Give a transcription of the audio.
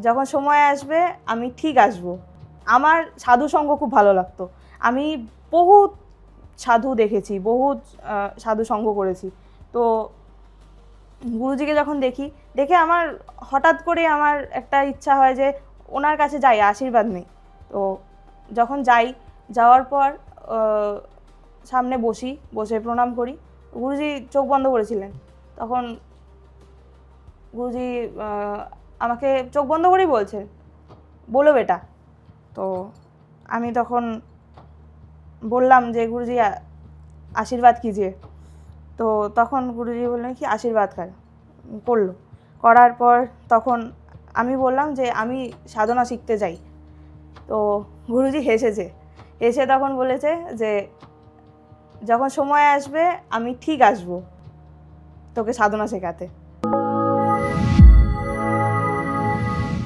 যখন সময় আসবে আমি ঠিক আসবো। আমার সাধু সঙ্গ খুব ভালো লাগতো। আমি বহুত সাধু দেখেছি, বহুত সাধু সঙ্গ করেছি। তো গুরুজিকে যখন দেখে আমার হঠাৎ করে আমার একটা ইচ্ছা হয় যে ওনার কাছে যাই, আশীর্বাদ নেই। তো যখন যাওয়ার পর সামনে বসে প্রণাম করি। গুরুজি চোখ বন্ধ করেছিলেন। তখন গুরুজি আমাকে চোখ বন্ধ করেই বলছেন, বলো বেটা। তো আমি তখন বললাম যে গুরুজি আশীর্বাদ कीजिए। তো তখন গুরুজি বললেন কি আশীর্বাদ করলো। করার পর তখন আমি বললাম যে আমি সাধনা শিখতে চাই। তো গুরুজি হেসে তখন বলেছে যে যখন সময় আসবে আমি ঠিক আসবো তোকে সাধনা শেখাতে।